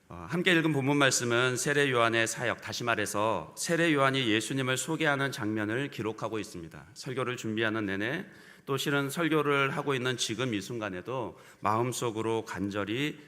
함께 읽은 본문 말씀은 세례 요한의 사역, 다시 말해서 세례 요한이 예수님을 소개하는 장면을 기록하고 있습니다. 설교를 준비하는 내내, 또 실은 설교를 하고 있는 지금 이 순간에도 마음속으로 간절히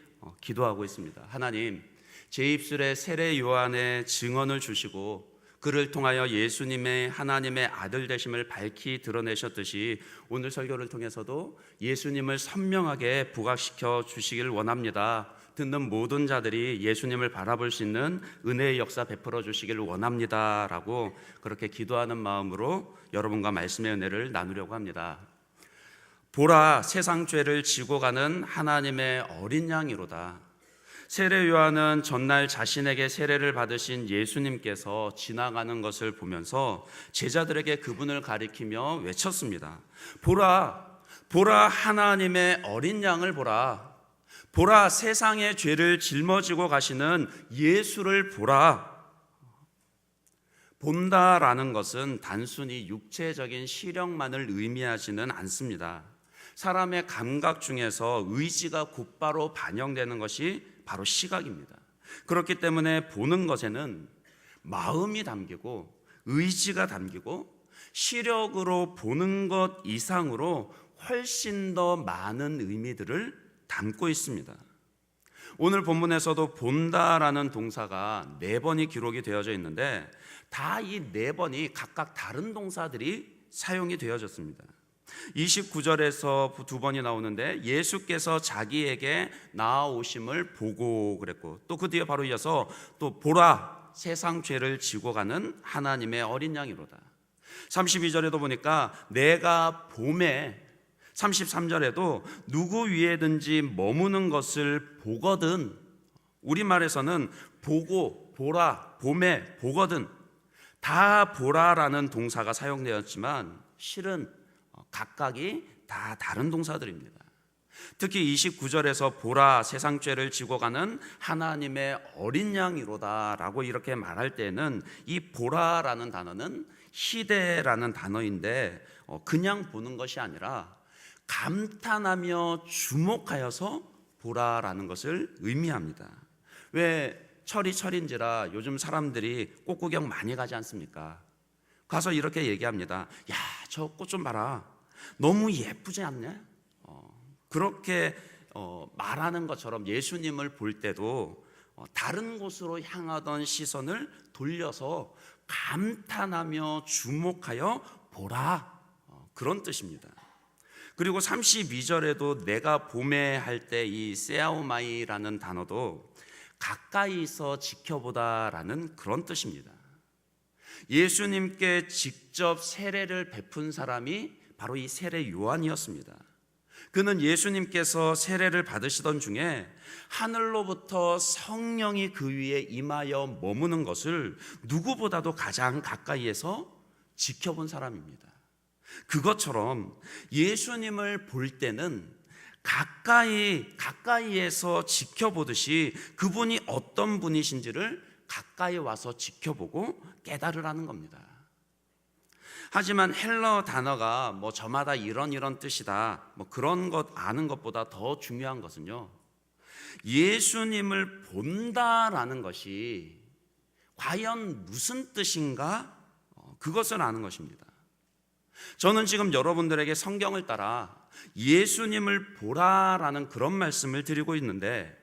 기도하고 있습니다. 하나님, 제 입술에 세례 요한의 증언을 주시고 그를 통하여 예수님의 하나님의 아들 되심을 밝히 드러내셨듯이 오늘 설교를 통해서도 예수님을 선명하게 부각시켜 주시길 원합니다. 듣는 모든 자들이 예수님을 바라볼 수 있는 은혜의 역사 베풀어 주시길 원합니다 라고 그렇게 기도하는 마음으로 여러분과 말씀의 은혜를 나누려고 합니다. 보라, 세상 죄를 지고 가는 하나님의 어린 양이로다. 세례 요한은 전날 자신에게 세례를 받으신 예수님께서 지나가는 것을 보면서 제자들에게 그분을 가리키며 외쳤습니다. 보라, 보라, 하나님의 어린 양을 보라. 보라, 세상의 죄를 짊어지고 가시는 예수를 보라. 본다라는 것은 단순히 육체적인 시력만을 의미하지는 않습니다. 사람의 감각 중에서 의지가 곧바로 반영되는 것이 바로 시각입니다. 그렇기 때문에 보는 것에는 마음이 담기고 의지가 담기고 시력으로 보는 것 이상으로 훨씬 더 많은 의미들을 담고 있습니다. 오늘 본문에서도 본다라는 동사가 4번이 기록이 되어져 있는데 다 이 4번이 각각 다른 동사들이 사용이 되어졌습니다. 29절에서 2번이 나오는데 예수께서 자기에게 나아오심을 보고 그랬고, 또 그 뒤에 바로 이어서 또 보라, 세상 죄를 지고 가는 하나님의 어린 양이로다. 32절에도 보니까 내가 봄에, 33절에도 누구 위에든지 머무는 것을 보거든, 우리말에서는 보고, 보라, 봄에, 보거든, 다 보라라는 동사가 사용되었지만 실은 각각이 다 다른 동사들입니다. 특히 29절에서 보라, 세상 죄를 지고 가는 하나님의 어린 양이로다 라고 이렇게 말할 때는 이 보라라는 단어는 희대라는 단어인데 그냥 보는 것이 아니라 감탄하며 주목하여서 보라라는 것을 의미합니다. 왜 철이 철인지라 요즘 사람들이 꽃구경 많이 가지 않습니까? 가서 이렇게 얘기합니다. 야, 저 꽃 좀 봐라. 너무 예쁘지 않냐? 그렇게 말하는 것처럼 예수님을 볼 때도 다른 곳으로 향하던 시선을 돌려서 감탄하며 주목하여 보라, 그런 뜻입니다. 그리고 32절에도 내가 봄에 할 때 이 세아오마이라는 단어도 가까이서 지켜보다라는 그런 뜻입니다. 예수님께 직접 세례를 베푼 사람이 바로 이 세례 요한이었습니다. 그는 예수님께서 세례를 받으시던 중에 하늘로부터 성령이 그 위에 임하여 머무는 것을 누구보다도 가장 가까이에서 지켜본 사람입니다. 그것처럼 예수님을 볼 때는 가까이에서 지켜보듯이 그분이 어떤 분이신지를 가까이 와서 지켜보고 깨달으라는 겁니다. 하지만 헬러 단어가 뭐 저마다 이런 뜻이다, 뭐 그런 것 아는 것보다 더 중요한 것은요, 예수님을 본다라는 것이 과연 무슨 뜻인가, 그것을 아는 것입니다. 저는 지금 여러분들에게 성경을 따라 예수님을 보라라는 그런 말씀을 드리고 있는데,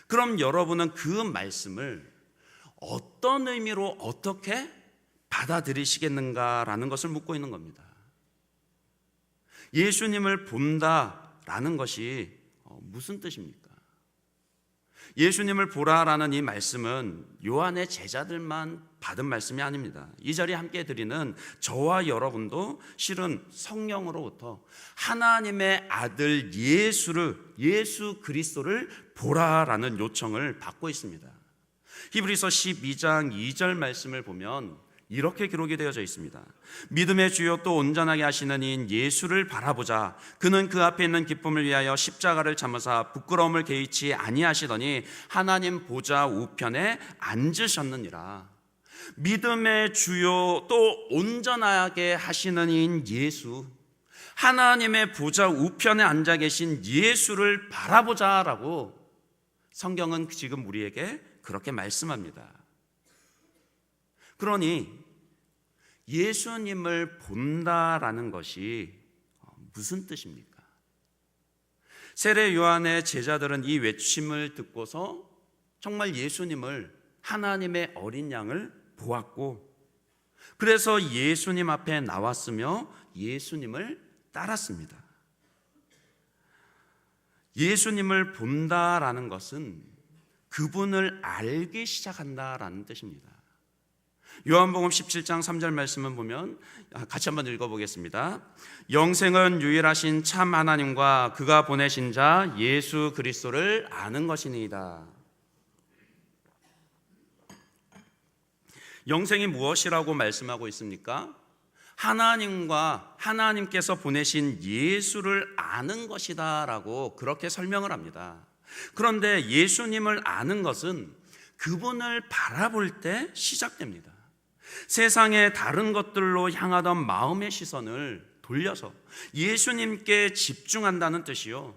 그럼 여러분은 그 말씀을 어떤 의미로 어떻게 받아들이시겠는가라는 것을 묻고 있는 겁니다. 예수님을 본다라는 것이 무슨 뜻입니까? 예수님을 보라라는 이 말씀은 요한의 제자들만 받은 말씀이 아닙니다. 이 자리에 함께 드리는 저와 여러분도 실은 성령으로부터 하나님의 아들 예수 그리스도를 보라라는 요청을 받고 있습니다. 히브리서 12장 2절 말씀을 보면 이렇게 기록이 되어져 있습니다. 믿음의 주요 또 온전하게 하시는 이인 예수를 바라보자. 그는 그 앞에 있는 기쁨을 위하여 십자가를 참으사 부끄러움을 개의치 아니하시더니 하나님 보좌 우편에 앉으셨느니라. 믿음의 주요 또 온전하게 하시는 이인 예수, 하나님의 보좌 우편에 앉아 계신 예수를 바라보자라고 성경은 지금 우리에게 그렇게 말씀합니다. 그러니 예수님을 본다라는 것이 무슨 뜻입니까? 세례 요한의 제자들은 이 외침을 듣고서 정말 예수님을, 하나님의 어린 양을 보았고, 그래서 예수님 앞에 나왔으며 예수님을 따랐습니다. 예수님을 본다라는 것은 그분을 알기 시작한다라는 뜻입니다. 요한복음 17장 3절 말씀을 보면 같이 한번 읽어보겠습니다. 영생은 유일하신 참 하나님과 그가 보내신 자 예수 그리스도를 아는 것이니이다. 영생이 무엇이라고 말씀하고 있습니까? 하나님과 하나님께서 보내신 예수를 아는 것이다 라고 그렇게 설명을 합니다. 그런데 예수님을 아는 것은 그분을 바라볼 때 시작됩니다. 세상의 다른 것들로 향하던 마음의 시선을 돌려서 예수님께 집중한다는 뜻이요,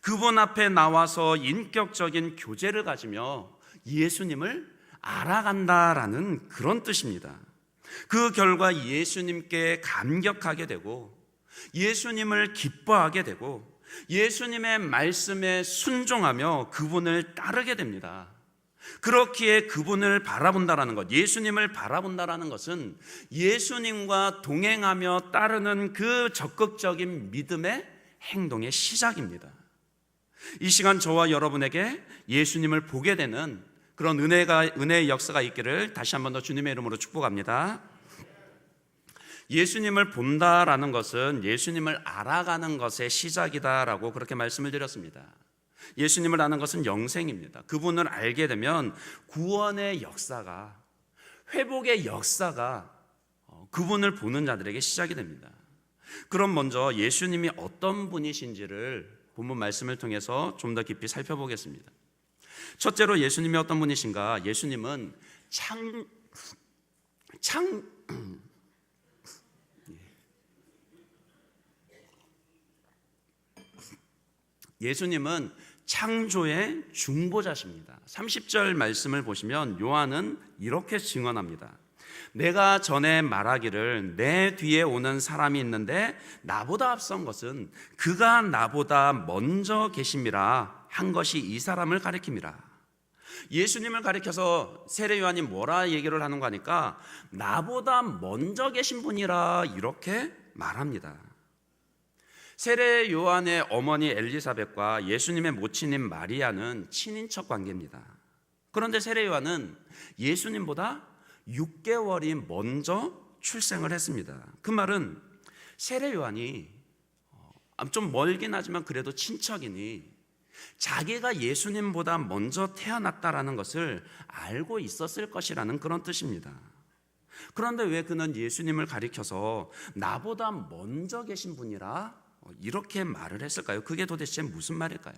그분 앞에 나와서 인격적인 교제를 가지며 예수님을 알아간다라는 그런 뜻입니다. 그 결과 예수님께 감격하게 되고 예수님을 기뻐하게 되고 예수님의 말씀에 순종하며 그분을 따르게 됩니다. 그렇기에 그분을 바라본다라는 것, 예수님을 바라본다라는 것은 예수님과 동행하며 따르는 그 적극적인 믿음의 행동의 시작입니다. 이 시간 저와 여러분에게 예수님을 보게 되는 그런 은혜의 역사가 있기를 다시 한 번 더 주님의 이름으로 축복합니다. 예수님을 본다라는 것은 예수님을 알아가는 것의 시작이다라고 그렇게 말씀을 드렸습니다. 예수님을 아는 것은 영생입니다. 그분을 알게 되면 구원의 역사가, 회복의 역사가 그분을 보는 자들에게 시작이 됩니다. 그럼 먼저 예수님이 어떤 분이신지를 본문 말씀을 통해서 좀 더 깊이 살펴보겠습니다. 첫째로 예수님이 어떤 분이신가? 예수님은 예수님은 창조의 중보자십니다. 30절 말씀을 보시면 요한은 이렇게 증언합니다. 내가 전에 말하기를 내 뒤에 오는 사람이 있는데 나보다 앞선 것은 그가 나보다 먼저 계심이라 한 것이 이 사람을 가리킵니다. 예수님을 가리켜서 세례 요한이 뭐라 얘기를 하는 거니까 나보다 먼저 계신 분이라 이렇게 말합니다. 세례 요한의 어머니 엘리사벳과 예수님의 모친인 마리아는 친인척 관계입니다. 그런데 세례 요한은 예수님보다 6개월이 먼저 출생을 했습니다. 그 말은 세례 요한이 좀 멀긴 하지만 그래도 친척이니 자기가 예수님보다 먼저 태어났다라는 것을 알고 있었을 것이라는 그런 뜻입니다. 그런데 왜 그는 예수님을 가리켜서 나보다 먼저 계신 분이라 이렇게 말을 했을까요? 그게 도대체 무슨 말일까요?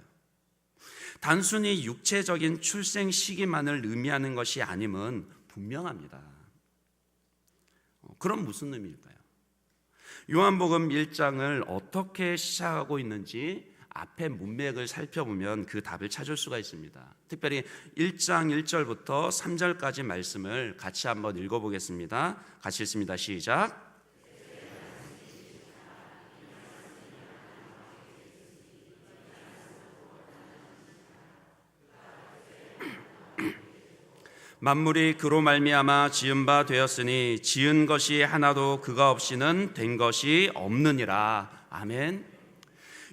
단순히 육체적인 출생 시기만을 의미하는 것이 아님은 분명합니다. 그럼 무슨 의미일까요? 요한복음 1장을 어떻게 시작하고 있는지 앞에 문맥을 살펴보면 그 답을 찾을 수가 있습니다. 특별히 1장 1절부터 3절까지 말씀을 같이 한번 읽어보겠습니다. 같이 읽습니다. 시작. 만물이 그로 말미암아 지은 바 되었으니 지은 것이 하나도 그가 없이는 된 것이 없느니라. 아멘.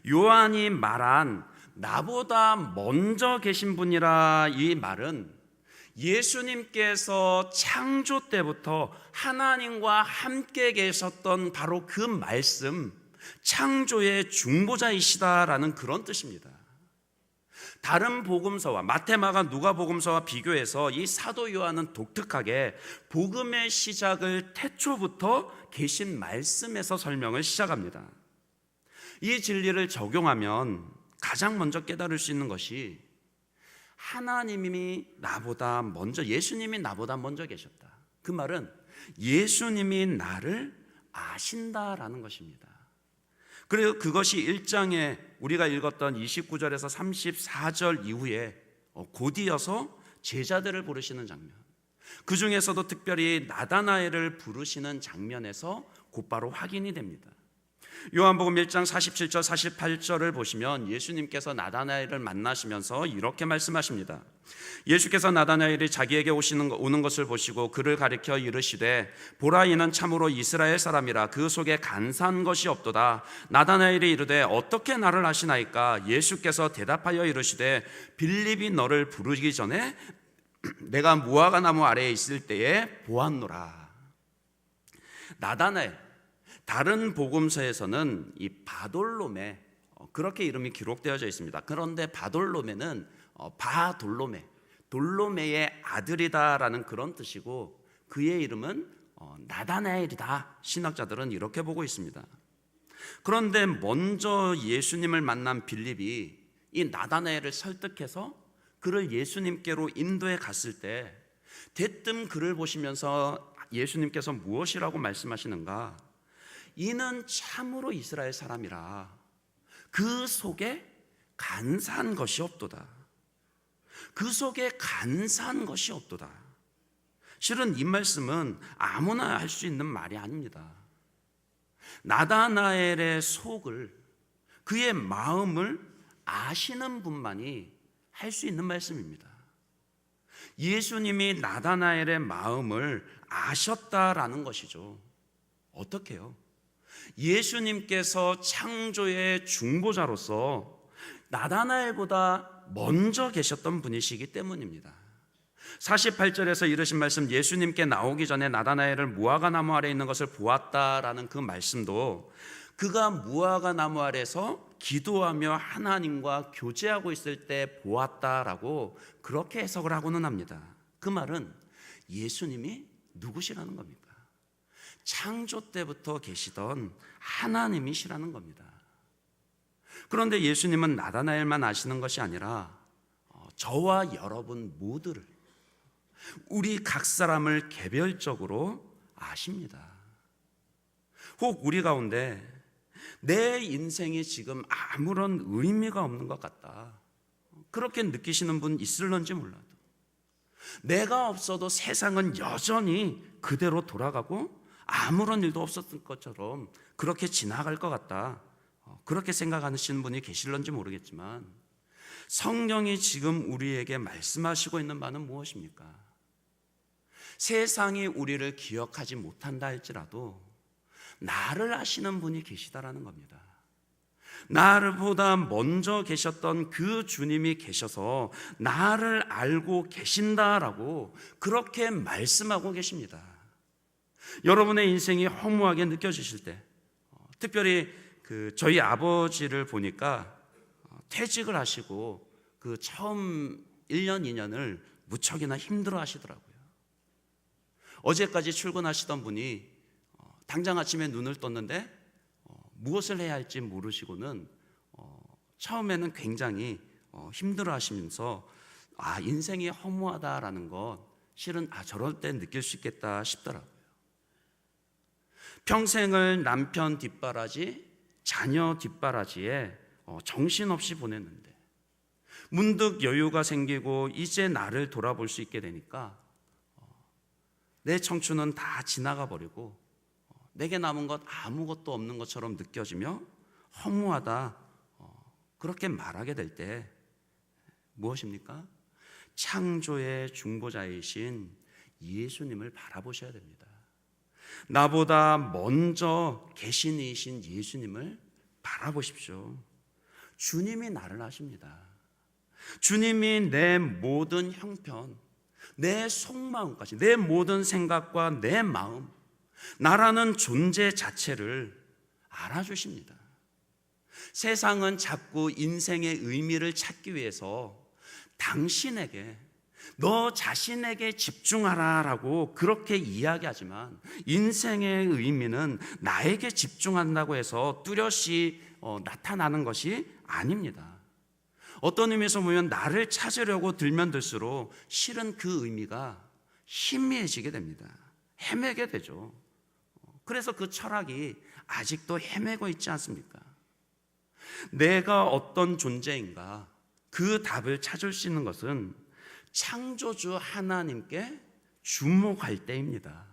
요한이 말한 나보다 먼저 계신 분이라 이 말은 예수님께서 창조 때부터 하나님과 함께 계셨던 바로 그 말씀, 창조의 중보자이시다라는 그런 뜻입니다. 다른 복음서와 마태, 마가, 누가 복음서와 비교해서 이 사도 요한은 독특하게 복음의 시작을 태초부터 계신 말씀에서 설명을 시작합니다. 이 진리를 적용하면 가장 먼저 깨달을 수 있는 것이 하나님이 나보다 먼저, 예수님이 나보다 먼저 계셨다. 그 말은 예수님이 나를 아신다라는 것입니다. 그리고 그것이 1장에 우리가 읽었던 29절에서 34절 이후에 곧이어서 제자들을 부르시는 장면, 그 중에서도 특별히 나다나엘을 부르시는 장면에서 곧바로 확인이 됩니다. 요한복음 1장 47절 48절을 보시면 예수님께서 나다나엘을 만나시면서 이렇게 말씀하십니다. 예수께서 나다나엘이 자기에게 오는 것을 보시고 그를 가리켜 이르시되 보라, 이는 참으로 이스라엘 사람이라 그 속에 간사한 것이 없도다. 나다나엘이 이르되 어떻게 나를 아시나이까? 예수께서 대답하여 이르시되 빌립이 너를 부르기 전에 내가 무화과 나무 아래에 있을 때에 보았노라. 나다나엘, 다른 복음서에서는 이 바돌로메, 그렇게 이름이 기록되어져 있습니다. 그런데 바돌로메는 돌로메의 아들이다라는 그런 뜻이고, 그의 이름은 나다나엘이다. 신학자들은 이렇게 보고 있습니다. 그런데 먼저 예수님을 만난 빌립이 이 나다나엘을 설득해서 그를 예수님께로 인도해 갔을 때 대뜸 그를 보시면서 예수님께서 무엇이라고 말씀하시는가? 이는 참으로 이스라엘 사람이라 그 속에 간사한 것이 없도다. 그 속에 간사한 것이 없도다. 실은 이 말씀은 아무나 할 수 있는 말이 아닙니다. 나다나엘의 속을, 그의 마음을 아시는 분만이 할 수 있는 말씀입니다. 예수님이 나다나엘의 마음을 아셨다라는 것이죠. 어떻게요? 예수님께서 창조의 중보자로서 나다나엘보다 먼저 계셨던 분이시기 때문입니다. 48절에서 이르신 말씀, 예수님께 나오기 전에 나다나엘을 무화과 나무 아래 있는 것을 보았다라는 그 말씀도 그가 무화과 나무 아래서 기도하며 하나님과 교제하고 있을 때 보았다라고 그렇게 해석을 하고는 합니다. 그 말은 예수님이 누구시라는 겁니다. 창조 때부터 계시던 하나님이시라는 겁니다. 그런데 예수님은 나다나엘만 아시는 것이 아니라 저와 여러분 모두를, 우리 각 사람을 개별적으로 아십니다. 혹 우리 가운데 내 인생이 지금 아무런 의미가 없는 것 같다, 그렇게 느끼시는 분 있을런지 몰라도, 내가 없어도 세상은 여전히 그대로 돌아가고 아무런 일도 없었던 것처럼 그렇게 지나갈 것 같다, 그렇게 생각하시는 분이 계실런지 모르겠지만, 성경이 지금 우리에게 말씀하시고 있는 바는 무엇입니까? 세상이 우리를 기억하지 못한다 할지라도 나를 아시는 분이 계시다라는 겁니다. 나보다 먼저 계셨던 그 주님이 계셔서 나를 알고 계신다라고 그렇게 말씀하고 계십니다. 여러분의 인생이 허무하게 느껴지실 때, 특별히 저희 아버지를 보니까 퇴직을 하시고 그 처음 1년, 2년을 무척이나 힘들어 하시더라고요. 어제까지 출근하시던 분이 당장 아침에 눈을 떴는데 무엇을 해야 할지 모르시고는 처음에는 굉장히 힘들어 하시면서 인생이 허무하다라는 것, 실은 저럴 때 느낄 수 있겠다 싶더라고요. 평생을 남편 뒷바라지, 자녀 뒷바라지에 정신없이 보냈는데 문득 여유가 생기고 이제 나를 돌아볼 수 있게 되니까 내 청춘은 다 지나가 버리고 내게 남은 것 아무것도 없는 것처럼 느껴지며 허무하다, 그렇게 말하게 될 때 무엇입니까? 창조의 중보자이신 예수님을 바라보셔야 됩니다. 나보다 먼저 계신 이신 예수님을 바라보십시오. 주님이 나를 아십니다. 주님이 내 모든 형편, 내 속마음까지, 내 모든 생각과 내 마음, 나라는 존재 자체를 알아주십니다. 세상은 자꾸 인생의 의미를 찾기 위해서 당신에게, 너 자신에게 집중하라라고 그렇게 이야기하지만, 인생의 의미는 나에게 집중한다고 해서 뚜렷이 나타나는 것이 아닙니다. 어떤 의미에서 보면 나를 찾으려고 들면 들수록 실은 그 의미가 희미해지게 됩니다. 헤매게 되죠. 그래서 그 철학이 아직도 헤매고 있지 않습니까? 내가 어떤 존재인가, 그 답을 찾을 수 있는 것은 창조주 하나님께 주목할 때입니다.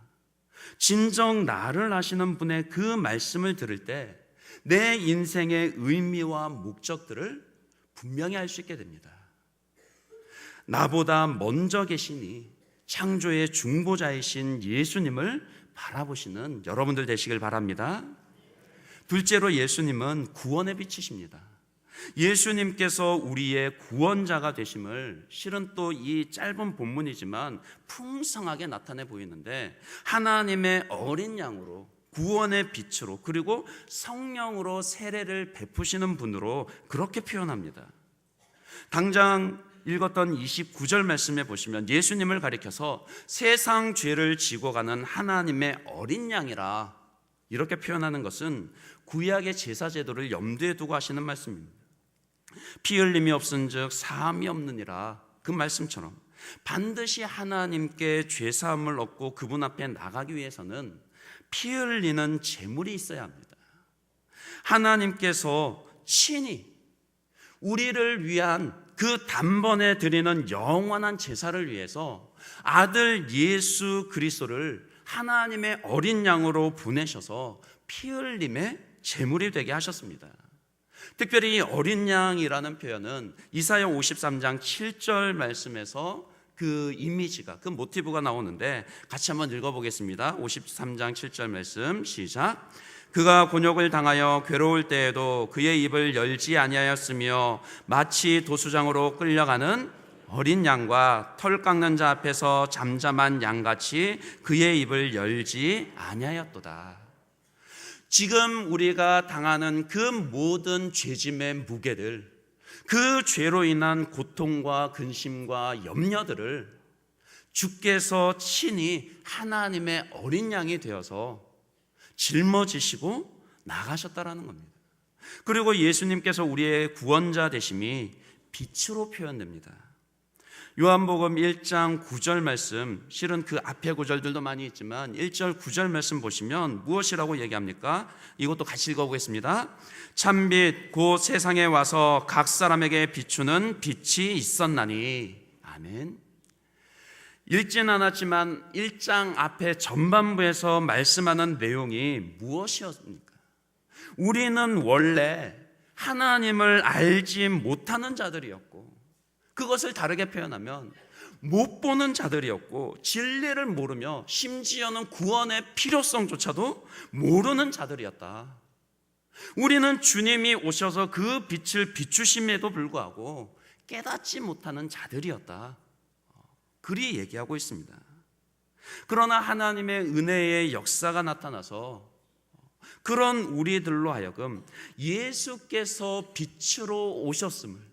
진정 나를 아시는 분의 그 말씀을 들을 때 내 인생의 의미와 목적들을 분명히 알 수 있게 됩니다. 나보다 먼저 계시니 창조의 중보자이신 예수님을 바라보시는 여러분들 되시길 바랍니다. 둘째로 예수님은 구원의 빛이십니다. 예수님께서 우리의 구원자가 되심을 실은 또 이 짧은 본문이지만 풍성하게 나타내 보이는데, 하나님의 어린 양으로 구원의 빛으로 그리고 성령으로 세례를 베푸시는 분으로 그렇게 표현합니다. 당장 읽었던 29절 말씀에 보시면 예수님을 가리켜서 세상 죄를 지고 가는 하나님의 어린 양이라 이렇게 표현하는 것은 구약의 제사 제도를 염두에 두고 하시는 말씀입니다. 피 흘림이 없은즉 사함이 없느니라, 그 말씀처럼 반드시 하나님께 죄사함을 얻고 그분 앞에 나가기 위해서는 피 흘리는 제물이 있어야 합니다. 하나님께서 친히 우리를 위한 그 단번에 드리는 영원한 제사를 위해서 아들 예수 그리스도를 하나님의 어린 양으로 보내셔서 피 흘림의 제물이 되게 하셨습니다. 특별히 이 어린 양이라는 표현은 이사야 53장 7절 말씀에서 그 이미지가, 그 모티브가 나오는데 같이 한번 읽어보겠습니다. 53장 7절 말씀 시작. 그가 곤욕을 당하여 괴로울 때에도 그의 입을 열지 아니하였으며 마치 도수장으로 끌려가는 어린 양과 털 깎는 자 앞에서 잠잠한 양같이 그의 입을 열지 아니하였도다. 지금 우리가 당하는 그 모든 죄짐의 무게들, 그 죄로 인한 고통과 근심과 염려들을 주께서 친히 하나님의 어린 양이 되어서 짊어지시고 나가셨다라는 겁니다. 그리고 예수님께서 우리의 구원자 되심이 빛으로 표현됩니다. 요한복음 1장 9절 말씀, 실은 그 앞에 구절들도 많이 있지만 1절 9절 말씀 보시면 무엇이라고 얘기합니까? 이것도 같이 읽어보겠습니다. 참빛 곧 세상에 와서 각 사람에게 비추는 빛이 있었나니. 아멘. 읽진 않았지만 1장 앞에 전반부에서 말씀하는 내용이 무엇이었습니까? 우리는 원래 하나님을 알지 못하는 자들이었고, 그것을 다르게 표현하면 못 보는 자들이었고, 진리를 모르며 심지어는 구원의 필요성조차도 모르는 자들이었다. 우리는 주님이 오셔서 그 빛을 비추심에도 불구하고 깨닫지 못하는 자들이었다. 그리 얘기하고 있습니다. 그러나 하나님의 은혜의 역사가 나타나서 그런 우리들로 하여금 예수께서 빛으로 오셨음을,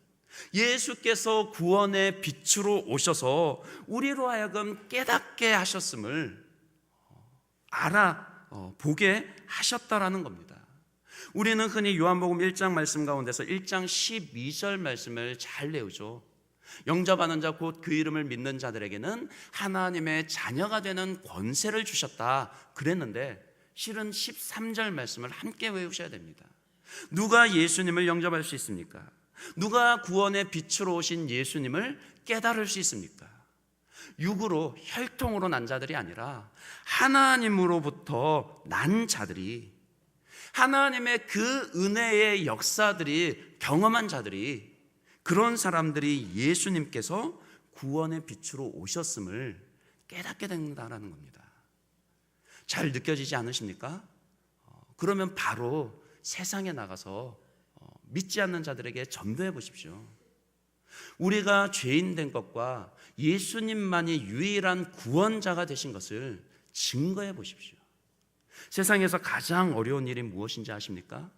예수께서 구원의 빛으로 오셔서 우리로 하여금 깨닫게 하셨음을 알아보게 하셨다라는 겁니다. 우리는 흔히 요한복음 1장 말씀 가운데서 1장 12절 말씀을 잘 외우죠. 영접하는 자 곧 그 이름을 믿는 자들에게는 하나님의 자녀가 되는 권세를 주셨다 그랬는데, 실은 13절 말씀을 함께 외우셔야 됩니다. 누가 예수님을 영접할 수 있습니까? 누가 구원의 빛으로 오신 예수님을 깨달을 수 있습니까? 육으로 혈통으로 난 자들이 아니라 하나님으로부터 난 자들이, 하나님의 그 은혜의 역사들이 경험한 자들이, 그런 사람들이 예수님께서 구원의 빛으로 오셨음을 깨닫게 된다는 겁니다. 잘 느껴지지 않으십니까? 그러면 바로 세상에 나가서 믿지 않는 자들에게 전도해 보십시오. 우리가 죄인 된 것과 예수님만이 유일한 구원자가 되신 것을 증거해 보십시오. 세상에서 가장 어려운 일이 무엇인지 아십니까?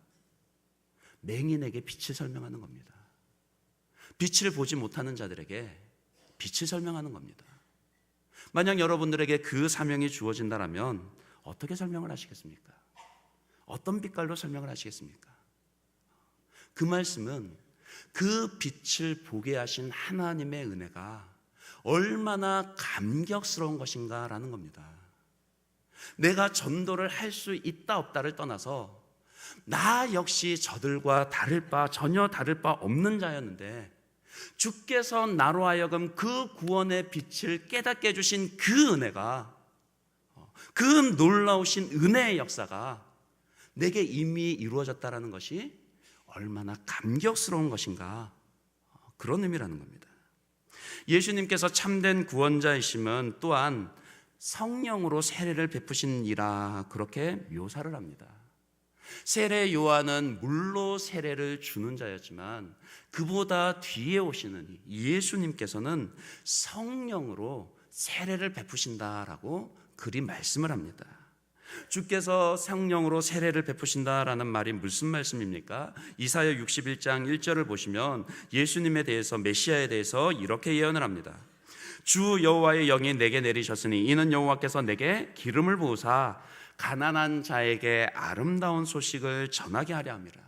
맹인에게 빛을 설명하는 겁니다. 빛을 보지 못하는 자들에게 빛을 설명하는 겁니다. 만약 여러분들에게 그 사명이 주어진다면 어떻게 설명을 하시겠습니까? 어떤 빛깔로 설명을 하시겠습니까? 그 말씀은 그 빛을 보게 하신 하나님의 은혜가 얼마나 감격스러운 것인가라는 겁니다. 내가 전도를 할 수 있다 없다를 떠나서 나 역시 저들과 전혀 다를 바 없는 자였는데 주께서 나로 하여금 그 구원의 빛을 깨닫게 해주신 그 은혜가, 그 놀라우신 은혜의 역사가 내게 이미 이루어졌다는 것이 얼마나 감격스러운 것인가, 그런 의미라는 겁니다. 예수님께서 참된 구원자이심은 또한 성령으로 세례를 베푸신 이라 그렇게 묘사를 합니다. 세례 요한은 물로 세례를 주는 자였지만 그보다 뒤에 오시는 예수님께서는 성령으로 세례를 베푸신다라고 그리 말씀을 합니다. 주께서 성령으로 세례를 베푸신다라는 말이 무슨 말씀입니까? 이사야 61장 1절을 보시면 예수님에 대해서, 메시아에 대해서 이렇게 예언을 합니다. 주 여호와의 영이 내게 내리셨으니 이는 여호와께서 내게 기름을 부으사 가난한 자에게 아름다운 소식을 전하게 하려 함이라.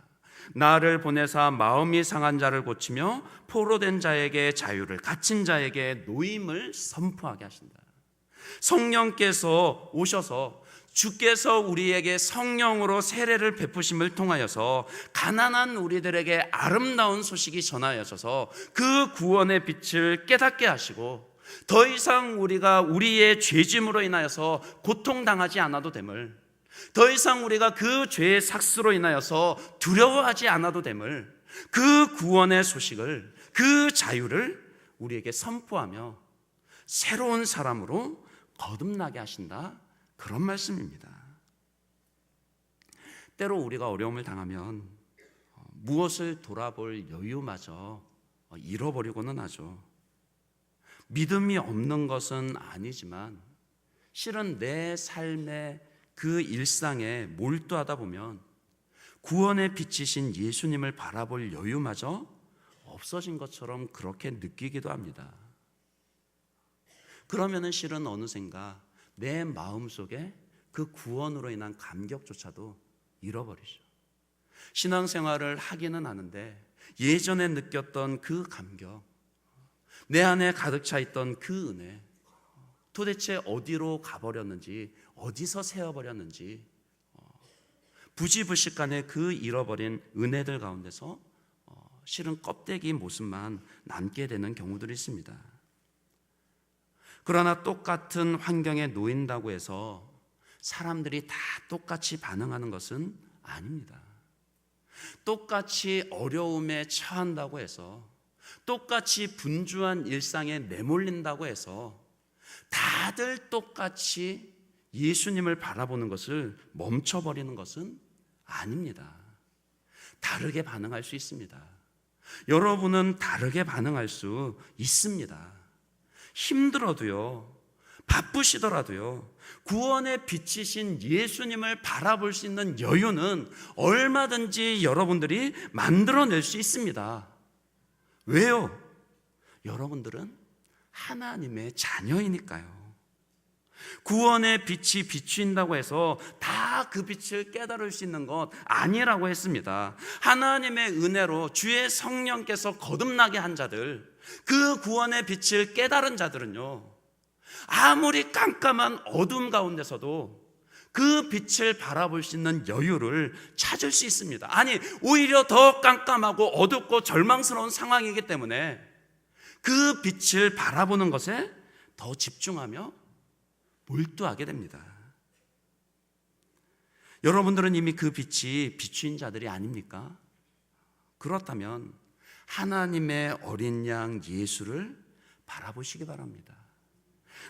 나를 보내사 마음이 상한 자를 고치며 포로된 자에게 자유를, 갇힌 자에게 노임을 선포하게 하신다. 성령께서 오셔서, 주께서 우리에게 성령으로 세례를 베푸심을 통하여서 가난한 우리들에게 아름다운 소식이 전하여져서 그 구원의 빛을 깨닫게 하시고 더 이상 우리가 우리의 죄짐으로 인하여서 고통당하지 않아도 됨을, 더 이상 우리가 그 죄의 삭스로 인하여서 두려워하지 않아도 됨을, 그 구원의 소식을, 그 자유를 우리에게 선포하며 새로운 사람으로 거듭나게 하신다, 그런 말씀입니다. 때로 우리가 어려움을 당하면 무엇을 돌아볼 여유마저 잃어버리고는 하죠. 믿음이 없는 것은 아니지만 실은 내 삶의 그 일상에 몰두하다 보면 구원의 빛이신 예수님을 바라볼 여유마저 없어진 것처럼 그렇게 느끼기도 합니다. 그러면은 실은 어느샌가 내 마음속에 그 구원으로 인한 감격조차도 잃어버리죠. 신앙생활을 하기는 하는데 예전에 느꼈던 그 감격, 내 안에 가득 차 있던 그 은혜, 도대체 어디로 가버렸는지, 어디서 새어버렸는지, 부지불식간에 그 잃어버린 은혜들 가운데서 실은 껍데기 모습만 남게 되는 경우들이 있습니다. 그러나 똑같은 환경에 놓인다고 해서 사람들이 다 똑같이 반응하는 것은 아닙니다. 똑같이 어려움에 처한다고 해서, 똑같이 분주한 일상에 내몰린다고 해서 다들 똑같이 예수님을 바라보는 것을 멈춰버리는 것은 아닙니다. 다르게 반응할 수 있습니다. 여러분은 다르게 반응할 수 있습니다. 힘들어도요, 바쁘시더라도요, 구원의 빛이신 예수님을 바라볼 수 있는 여유는 얼마든지 여러분들이 만들어낼 수 있습니다. 왜요? 여러분들은 하나님의 자녀이니까요. 구원의 빛이 비추인다고 해서 다 그 빛을 깨달을 수 있는 것 아니라고 했습니다. 하나님의 은혜로 주의 성령께서 거듭나게 한 자들, 그 구원의 빛을 깨달은 자들은요, 아무리 깜깜한 어둠 가운데서도 그 빛을 바라볼 수 있는 여유를 찾을 수 있습니다. 아니, 오히려 더 깜깜하고 어둡고 절망스러운 상황이기 때문에 그 빛을 바라보는 것에 더 집중하며 몰두하게 됩니다. 여러분들은 이미 그 빛이 비추인 자들이 아닙니까? 그렇다면 하나님의 어린 양 예수를 바라보시기 바랍니다.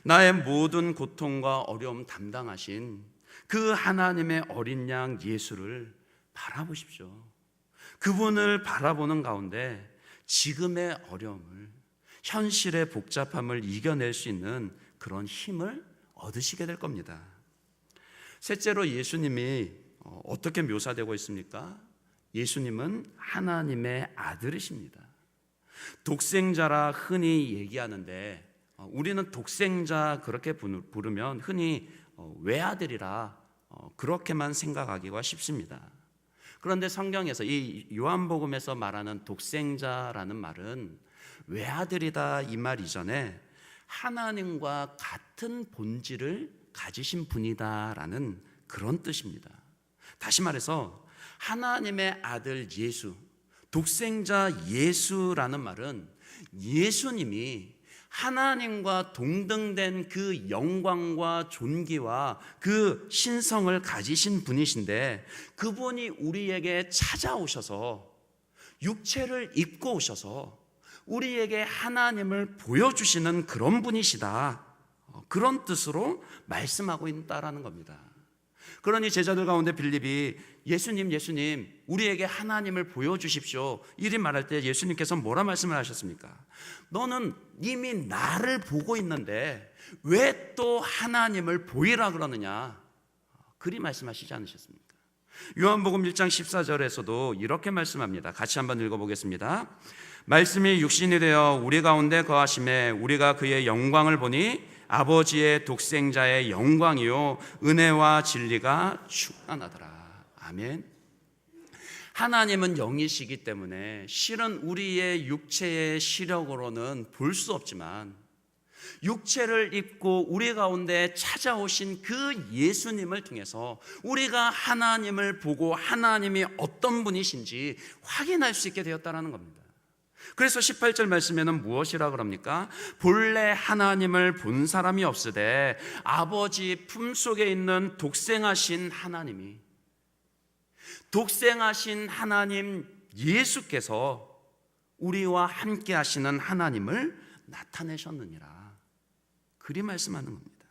나의 모든 고통과 어려움 담당하신 그 하나님의 어린 양 예수를 바라보십시오. 그분을 바라보는 가운데 지금의 어려움을, 현실의 복잡함을 이겨낼 수 있는 그런 힘을 얻으시게 될 겁니다. 셋째로 예수님이 어떻게 묘사되고 있습니까? 예수님은 하나님의 아들이십니다. 독생자라 흔히 얘기하는데 우리는 독생자 그렇게 부르면 흔히 외아들이라 그렇게만 생각하기가 쉽습니다. 그런데 성경에서 이 요한복음에서 말하는 독생자라는 말은 외아들이다 이 말 이전에 하나님과 같은 본질을 가지신 분이다라는 그런 뜻입니다. 다시 말해서 하나님의 아들 예수, 독생자 예수라는 말은 예수님이 하나님과 동등된 그 영광과 존귀와 그 신성을 가지신 분이신데, 그분이 우리에게 찾아오셔서 육체를 입고 오셔서 우리에게 하나님을 보여주시는 그런 분이시다, 그런 뜻으로 말씀하고 있다라는 겁니다. 그러니 제자들 가운데 빌립이 예수님 우리에게 하나님을 보여주십시오 이리 말할 때 예수님께서 뭐라 말씀을 하셨습니까? 너는 이미 나를 보고 있는데 왜 또 하나님을 보이라 그러느냐, 그리 말씀하시지 않으셨습니까? 요한복음 1장 14절에서도 이렇게 말씀합니다. 같이 한번 읽어보겠습니다. 말씀이 육신이 되어 우리 가운데 거하심에 우리가 그의 영광을 보니 아버지의 독생자의 영광이요 은혜와 진리가 충만하더라. 아멘. 하나님은 영이시기 때문에 실은 우리의 육체의 시력으로는 볼 수 없지만, 육체를 입고 우리 가운데 찾아오신 그 예수님을 통해서 우리가 하나님을 보고 하나님이 어떤 분이신지 확인할 수 있게 되었다는 겁니다. 그래서 18절 말씀에는 무엇이라 그럽니까? 본래 하나님을 본 사람이 없으되 아버지 품속에 있는 독생하신 하나님 예수께서 우리와 함께 하시는 하나님을 나타내셨느니라, 그리 말씀하는 겁니다.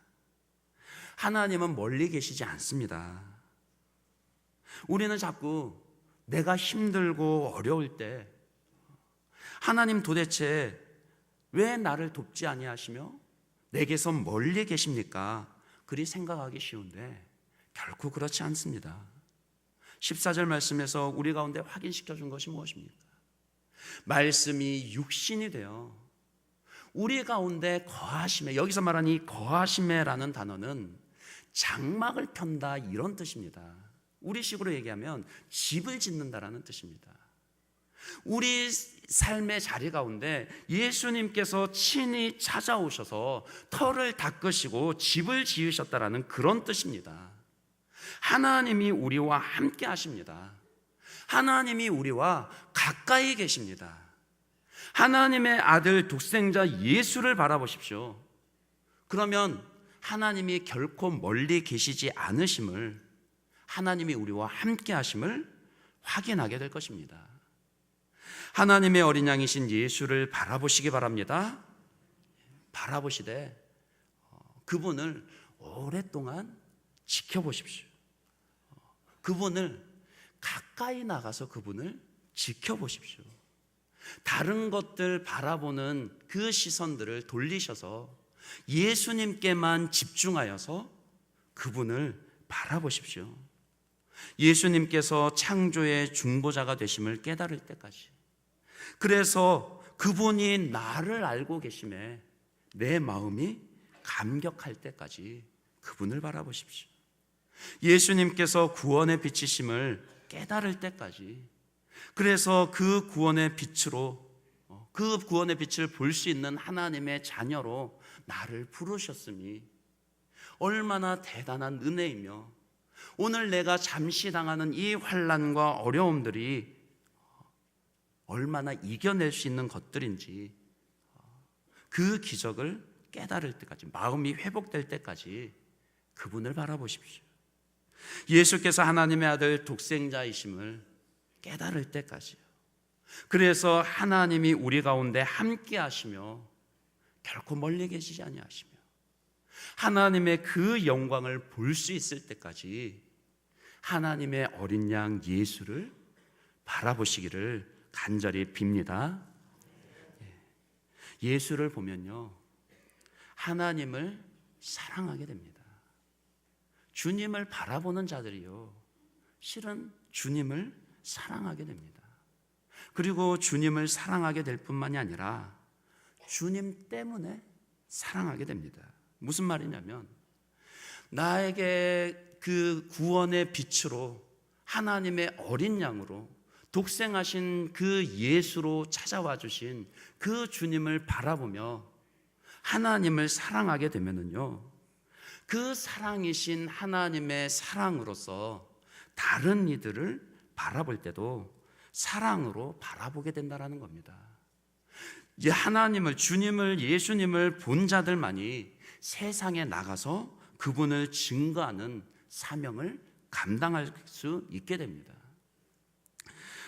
하나님은 멀리 계시지 않습니다. 우리는 자꾸 내가 힘들고 어려울 때 하나님 도대체 왜 나를 돕지 아니하시며 내게서 멀리 계십니까? 그리 생각하기 쉬운데 결코 그렇지 않습니다. 14절 말씀에서 우리 가운데 확인시켜 준 것이 무엇입니까? 말씀이 육신이 되어 우리 가운데 거하심에, 여기서 말하는 이 거하심에라는 단어는 장막을 편다 이런 뜻입니다. 우리식으로 얘기하면 집을 짓는다라는 뜻입니다. 우리 삶의 자리 가운데 예수님께서 친히 찾아오셔서 터를 닦으시고 집을 지으셨다라는 그런 뜻입니다. 하나님이 우리와 함께 하십니다. 하나님이 우리와 가까이 계십니다. 하나님의 아들 독생자 예수를 바라보십시오. 그러면 하나님이 결코 멀리 계시지 않으심을, 하나님이 우리와 함께 하심을 확인하게 될 것입니다. 하나님의 어린 양이신 예수를 바라보시기 바랍니다. 바라보시되 그분을 오랫동안 지켜보십시오. 그분을 가까이 나가서 그분을 지켜보십시오. 다른 것들 바라보는 그 시선들을 돌리셔서 예수님께만 집중하여서 그분을 바라보십시오. 예수님께서 창조의 중보자가 되심을 깨달을 때까지, 그래서 그분이 나를 알고 계심에 내 마음이 감격할 때까지 그분을 바라보십시오. 예수님께서 구원의 빛이심을 깨달을 때까지, 그래서 그 구원의 빛으로, 그 구원의 빛을 볼 수 있는 하나님의 자녀로 나를 부르셨음이 얼마나 대단한 은혜이며, 오늘 내가 잠시 당하는 이 환난과 어려움들이 얼마나 이겨낼 수 있는 것들인지, 그 기적을 깨달을 때까지, 마음이 회복될 때까지 그분을 바라보십시오. 예수께서 하나님의 아들 독생자이심을 깨달을 때까지요. 그래서 하나님이 우리 가운데 함께 하시며 결코 멀리 계시지 아니하시며 하나님의 그 영광을 볼 수 있을 때까지 하나님의 어린 양 예수를 바라보시기를 간절히 빕니다. 예수를 보면요, 하나님을 사랑하게 됩니다. 주님을 바라보는 자들이요, 실은 주님을 사랑하게 됩니다. 그리고 주님을 사랑하게 될 뿐만이 아니라 주님 때문에 사랑하게 됩니다. 무슨 말이냐면, 나에게 그 구원의 빛으로 하나님의 어린 양으로 독생하신 그 예수로 찾아와 주신 그 주님을 바라보며 하나님을 사랑하게 되면은요, 그 사랑이신 하나님의 사랑으로서 다른 이들을 바라볼 때도 사랑으로 바라보게 된다는 겁니다. 하나님을, 주님을, 예수님을 본 자들만이 세상에 나가서 그분을 증거하는 사명을 감당할 수 있게 됩니다.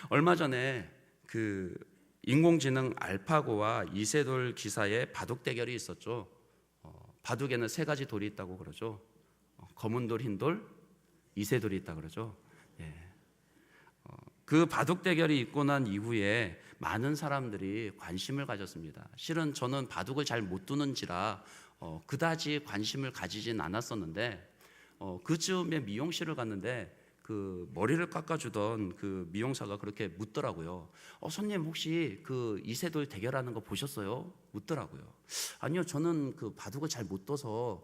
얼마 전에 그 인공지능 알파고와 이세돌 기사의 바둑 대결이 있었죠. 바둑에는 세 가지 돌이 있다고 그러죠. 검은 돌, 흰 돌, 이세돌이 있다고 그러죠. 그 바둑 대결이 있고 난 이후에 많은 사람들이 관심을 가졌습니다. 실은 저는 바둑을 잘 못 두는지라 그다지 관심을 가지진 않았었는데 그즈음에 미용실을 갔는데 그 머리를 깎아주던 그 미용사가 그렇게 묻더라고요. 손님 혹시 그 이세돌 대결하는 거 보셨어요? 묻더라고요. 아니요, 저는 그 바둑을 잘 못 둬서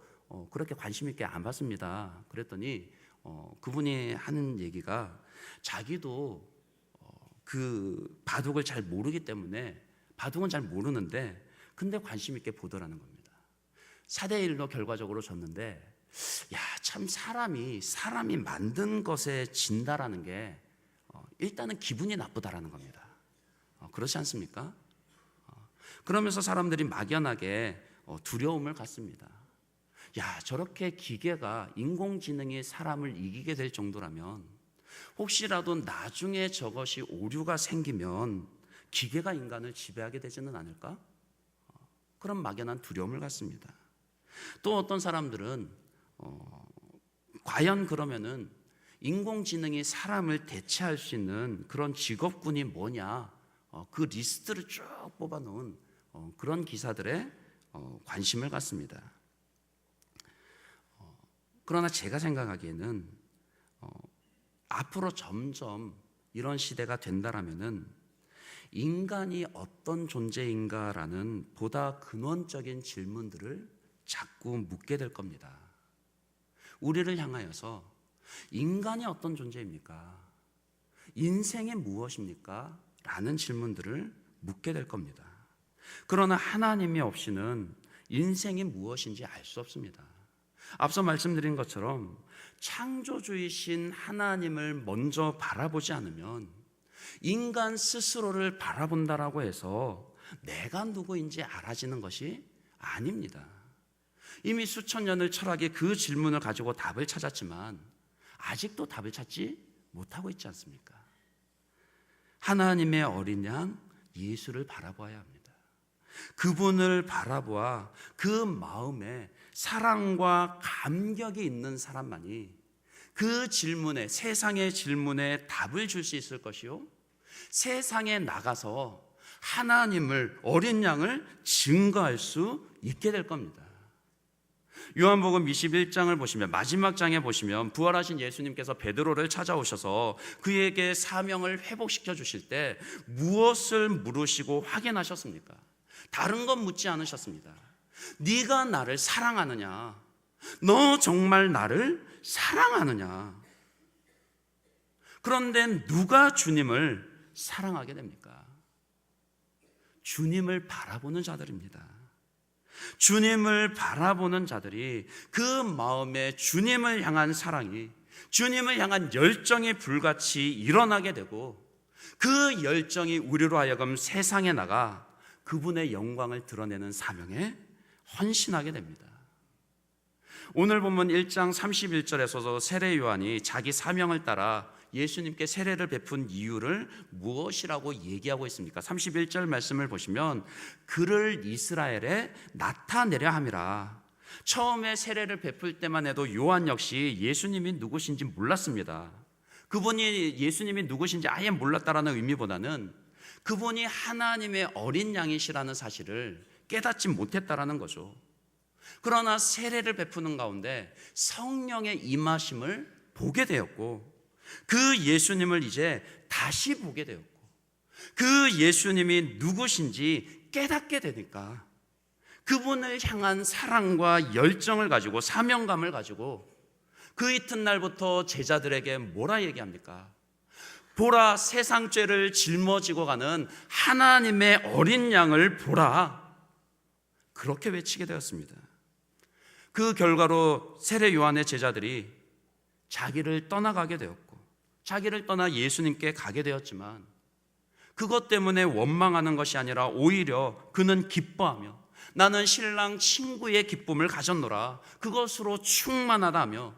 그렇게 관심 있게 안 봤습니다. 그랬더니 그분이 하는 얘기가 자기도 그 바둑을 잘 모르기 때문에 바둑은 잘 모르는데 근데 관심 있게 보더라는 겁니다. 4대1로 결과적으로 졌는데 참 사람이 만든 것에 진다라는 게 일단은 기분이 나쁘다라는 겁니다. 그렇지 않습니까? 그러면서 사람들이 막연하게 두려움을 갖습니다. 저렇게 기계가, 인공지능이 사람을 이기게 될 정도라면 혹시라도 나중에 저것이 오류가 생기면 기계가 인간을 지배하게 되지는 않을까? 그런 막연한 두려움을 갖습니다. 또 어떤 사람들은 과연 그러면은 인공지능이 사람을 대체할 수 있는 그런 직업군이 뭐냐, 그 리스트를 쭉 뽑아놓은 그런 기사들에 관심을 갖습니다. 그러나 제가 생각하기에는 앞으로 점점 이런 시대가 된다라면은 인간이 어떤 존재인가라는 보다 근원적인 질문들을 자꾸 묻게 될 겁니다. 우리를 향하여서 인간이 어떤 존재입니까? 인생이 무엇입니까? 라는 질문들을 묻게 될 겁니다. 그러나 하나님이 없이는 인생이 무엇인지 알 수 없습니다. 앞서 말씀드린 것처럼 창조주이신 하나님을 먼저 바라보지 않으면 인간 스스로를 바라본다라고 해서 내가 누구인지 알아지는 것이 아닙니다. 이미 수천 년을 철학이 그 질문을 가지고 답을 찾았지만 아직도 답을 찾지 못하고 있지 않습니까? 하나님의 어린 양 예수를 바라보아야 합니다. 그분을 바라보아 그 마음에 사랑과 감격이 있는 사람만이 그 질문에, 세상의 질문에 답을 줄 수 있을 것이요, 세상에 나가서 하나님을, 어린 양을 증거할 수 있게 될 겁니다. 요한복음 21장을 보시면, 마지막 장에 보시면 부활하신 예수님께서 베드로를 찾아오셔서 그에게 사명을 회복시켜 주실 때 무엇을 물으시고 확인하셨습니까? 다른 건 묻지 않으셨습니다. 네가 나를 사랑하느냐? 너 정말 나를 사랑하느냐? 그런데 누가 주님을 사랑하게 됩니까? 주님을 바라보는 자들입니다. 주님을 바라보는 자들이 그 마음에 주님을 향한 사랑이, 주님을 향한 열정이 불같이 일어나게 되고 그 열정이 우리로 하여금 세상에 나가 그분의 영광을 드러내는 사명에 헌신하게 됩니다. 오늘 본문 1장 31절에서도 세례 요한이 자기 사명을 따라 예수님께 세례를 베푼 이유를 무엇이라고 얘기하고 있습니까? 31절 말씀을 보시면 그를 이스라엘에 나타내려 함이라. 처음에 세례를 베풀 때만 해도 요한 역시 예수님이 누구신지 몰랐습니다. 그분이 예수님이 누구신지 아예 몰랐다라는 의미보다는 그분이 하나님의 어린 양이시라는 사실을 깨닫지 못했다라는 거죠. 그러나 세례를 베푸는 가운데 성령의 임하심을 보게 되었고 그 예수님을 이제 다시 보게 되었고 그 예수님이 누구신지 깨닫게 되니까 그분을 향한 사랑과 열정을 가지고 사명감을 가지고 그 이튿날부터 제자들에게 뭐라 얘기합니까? 보라, 세상 죄를 짊어지고 가는 하나님의 어린 양을 보라, 그렇게 외치게 되었습니다. 그 결과로 세례 요한의 제자들이 자기를 떠나가게 되었고 자기를 떠나 예수님께 가게 되었지만 그것 때문에 원망하는 것이 아니라 오히려 그는 기뻐하며 나는 신랑 친구의 기쁨을 가졌노라. 그것으로 충만하다며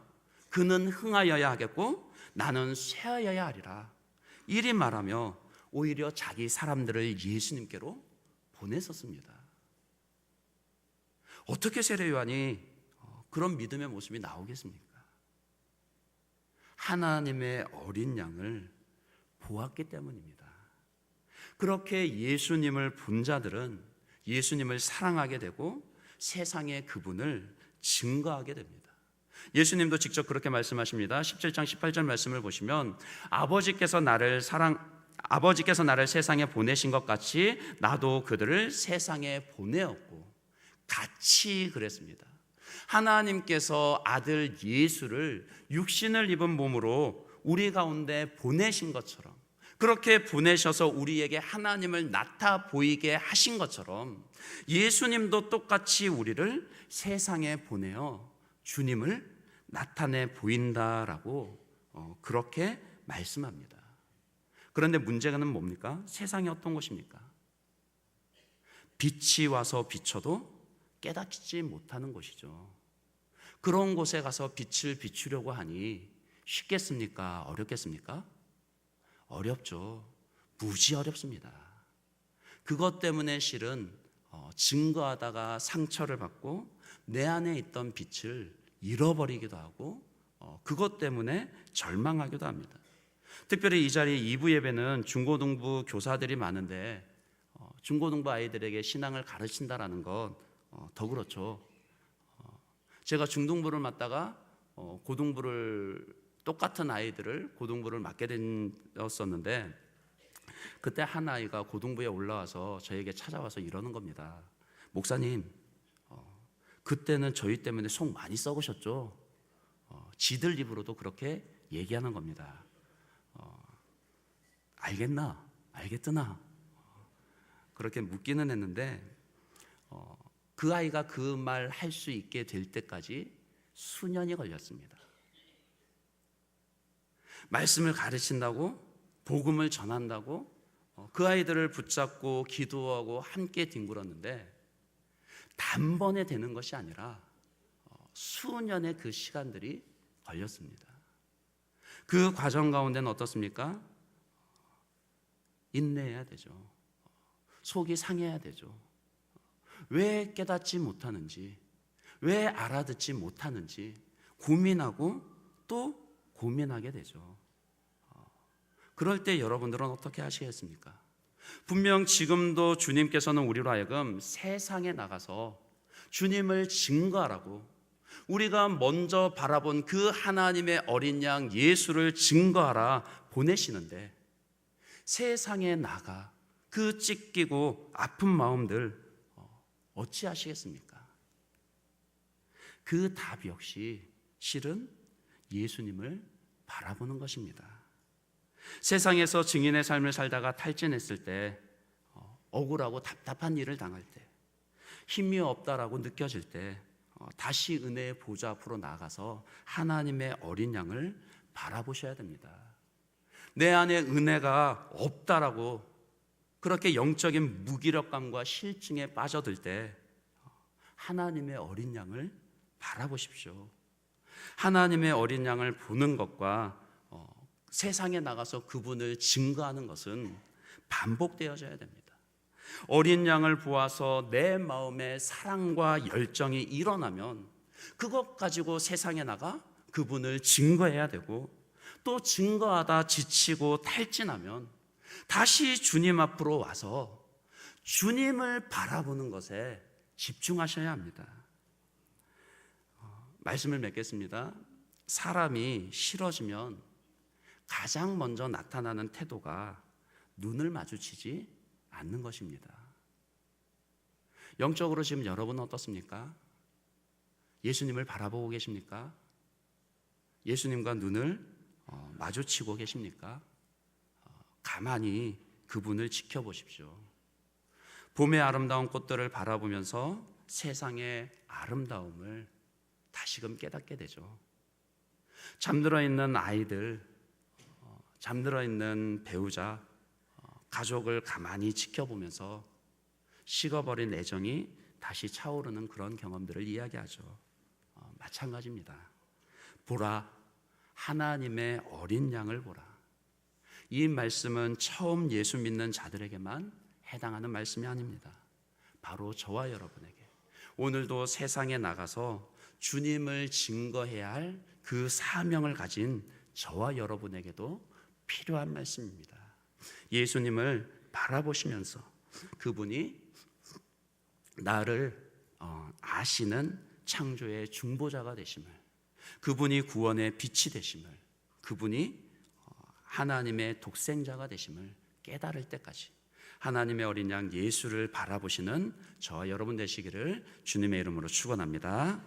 그는 흥하여야 하겠고 나는 쇠하여야 하리라. 이리 말하며 오히려 자기 사람들을 예수님께로 보냈었습니다. 어떻게 세례 요한이 그런 믿음의 모습이 나오겠습니까? 하나님의 어린 양을 보았기 때문입니다. 그렇게 예수님을 본 자들은 예수님을 사랑하게 되고 세상에 그분을 증거하게 됩니다. 예수님도 직접 그렇게 말씀하십니다. 17장 18절 말씀을 보시면 아버지께서 나를 세상에 보내신 것 같이 나도 그들을 세상에 보내었고 같이 그랬습니다. 하나님께서 아들 예수를 육신을 입은 몸으로 우리 가운데 보내신 것처럼, 그렇게 보내셔서 우리에게 하나님을 나타 보이게 하신 것처럼 예수님도 똑같이 우리를 세상에 보내어 주님을 나타내 보인다라고 그렇게 말씀합니다. 그런데 문제는 뭡니까? 세상이 어떤 곳입니까? 빛이 와서 비춰도 깨닫지 못하는 곳이죠. 그런 곳에 가서 빛을 비추려고 하니 쉽겠습니까? 어렵겠습니까? 어렵죠. 무지 어렵습니다. 그것 때문에 실은 증거하다가 상처를 받고 내 안에 있던 빛을 잃어버리기도 하고 그것 때문에 절망하기도 합니다. 특별히 이 자리 2부 예배는 중고등부 교사들이 많은데 중고등부 아이들에게 신앙을 가르친다라는 건 더 그렇죠. 제가 중등부를 맡다가 고등부를 똑같은 아이들을 고등부를 맡게 됐었는데 그때 한 아이가 고등부에 올라와서 저에게 찾아와서 이러는 겁니다. 목사님, 그때는 저희 때문에 속 많이 썩으셨죠? 지들 입으로도 그렇게 얘기하는 겁니다. 알겠나? 알겠드나? 그렇게 묻기는 했는데 그 아이가 그 말 할 수 있게 될 때까지 수년이 걸렸습니다. 말씀을 가르친다고, 복음을 전한다고 그 아이들을 붙잡고 기도하고 함께 뒹굴었는데 단번에 되는 것이 아니라 수년의 그 시간들이 걸렸습니다. 그 과정 가운데는 어떻습니까? 인내해야 되죠. 속이 상해야 되죠. 왜 깨닫지 못하는지, 왜 알아듣지 못하는지 고민하고 또 고민하게 되죠. 그럴 때 여러분들은 어떻게 하시겠습니까? 분명 지금도 주님께서는 우리로 하여금 세상에 나가서 주님을 증거하라고, 우리가 먼저 바라본 그 하나님의 어린 양 예수를 증거하라 보내시는데 세상에 나가 그 찢기고 아픈 마음들 어찌하시겠습니까? 그 답 역시 실은 예수님을 바라보는 것입니다. 세상에서 증인의 삶을 살다가 탈진했을 때, 억울하고 답답한 일을 당할 때, 힘이 없다라고 느껴질 때 다시 은혜의 보좌 앞으로 나가서 하나님의 어린 양을 바라보셔야 됩니다. 내 안에 은혜가 없다라고 그렇게 영적인 무기력감과 실증에 빠져들 때 하나님의 어린 양을 바라보십시오. 하나님의 어린 양을 보는 것과 세상에 나가서 그분을 증거하는 것은 반복되어져야 됩니다. 어린 양을 보아서 내 마음에 사랑과 열정이 일어나면 그것 가지고 세상에 나가 그분을 증거해야 되고, 또 증거하다 지치고 탈진하면 다시 주님 앞으로 와서 주님을 바라보는 것에 집중하셔야 합니다. 말씀을 맺겠습니다. 사람이 싫어지면 가장 먼저 나타나는 태도가 눈을 마주치지 않는 것입니다. 영적으로 지금 여러분은 어떻습니까? 예수님을 바라보고 계십니까? 예수님과 눈을 마주치고 계십니까? 가만히 그분을 지켜보십시오. 봄의 아름다운 꽃들을 바라보면서 세상의 아름다움을 다시금 깨닫게 되죠. 잠들어 있는 아이들, 잠들어 있는 배우자, 가족을 가만히 지켜보면서 식어버린 애정이 다시 차오르는 그런 경험들을 이야기하죠. 마찬가지입니다. 보라, 하나님의 어린 양을 보라. 이 말씀은 처음 예수 믿는 자들에게만 해당하는 말씀이 아닙니다. 바로 저와 여러분에게 오늘도 세상에 나가서 주님을 증거해야 할 그 사명을 가진 저와 여러분에게도 필요한 말씀입니다. 예수님을 바라보시면서 그분이 나를 아시는 창조의 중보자가 되심을, 그분이 구원의 빛이 되심을, 그분이 하나님의 독생자가 되심을 깨달을 때까지 하나님의 어린 양 예수를 바라보시는 저와 여러분 되시기를 주님의 이름으로 축원합니다.